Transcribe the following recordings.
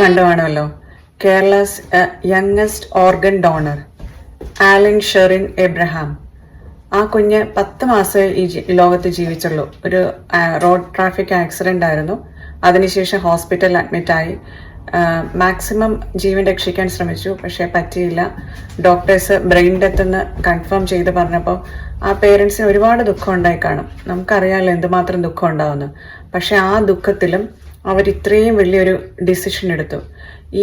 കണ്ടു കാണുമല്ലോ, Kerala's youngest organ donor Alan Sherin Abraham. ആ കുഞ്ഞ് 10 മാസമേ ഈ ലോകത്ത് ജീവിച്ചുള്ളൂ. ഒരു റോഡ് ട്രാഫിക് ആക്സിഡന്റ് ആയിരുന്നു. അതിനുശേഷം ഹോസ്പിറ്റലിൽ അഡ്മിറ്റായി. മാക്സിമം ജീവൻ രക്ഷിക്കാൻ ശ്രമിച്ചു, പക്ഷേ പറ്റിയില്ല. ഡോക്ടേഴ്സ് ബ്രെയിൻ ഡെത്ത് എന്ന് കൺഫേം ചെയ്ത് പറഞ്ഞപ്പോൾ ആ പേരൻസിന് ഒരുപാട് ദുഃഖം ഉണ്ടായി കാണും. നമുക്കറിയാമല്ലോ എന്തുമാത്രം ദുഃഖം ഉണ്ടാവുന്നു. പക്ഷെ ആ ദുഃഖത്തിലും അവർ ഇത്രയും വലിയൊരു ഡിസിഷൻ എടുത്തു.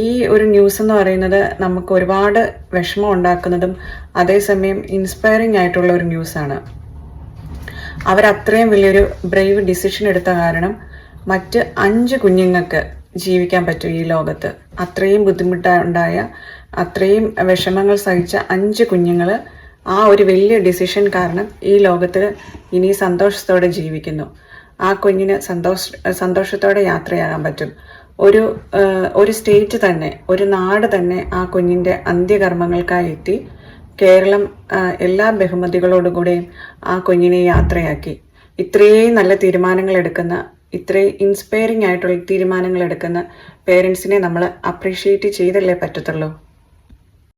ഈ ഒരു ന്യൂസ് എന്ന് പറയുന്നത് നമുക്ക് ഒരുപാട് വിഷമം ഉണ്ടാക്കുന്നതും അതേസമയം ഇൻസ്പയറിംഗ് ആയിട്ടുള്ള ഒരു ന്യൂസാണ്. അവരത്രയും വലിയൊരു ബ്രേവ് ഡിസിഷൻ എടുത്ത കാരണം മറ്റ് 5 കുഞ്ഞുങ്ങൾക്ക് ജീവിക്കാൻ പറ്റും ഈ ലോകത്ത്. അത്രയും ബുദ്ധിമുട്ടുണ്ടായ, അത്രയും വിഷമങ്ങൾ സഹിച്ച 5 കുഞ്ഞുങ്ങൾ ആ ഒരു വലിയ ഡിസിഷൻ കാരണം ഈ ലോകത്തിൽ ഇനി സന്തോഷത്തോടെ ജീവിക്കുന്നു. ആ കുഞ്ഞിന് സന്തോഷത്തോടെ യാത്രയാകാൻ പറ്റും. ഒരു സ്റ്റേറ്റ് തന്നെ, ഒരു നാട് തന്നെ ആ കുഞ്ഞിൻ്റെ അന്ത്യകർമ്മങ്ങൾക്കായി എത്തി. കേരളം എല്ലാ ബഹുമതികളോടുകൂടെയും ആ കുഞ്ഞിനെ യാത്രയാക്കി. ഇത്രയും നല്ല തീരുമാനങ്ങൾ എടുക്കുന്ന, ഇത്രയും ഇൻസ്പയറിംഗ് ആയിട്ടുള്ള തീരുമാനങ്ങൾ എടുക്കുന്ന പേരൻസിനെ നമ്മൾ അപ്രീഷിയേറ്റ് ചെയ്തല്ലേ പറ്റത്തുള്ളൂ.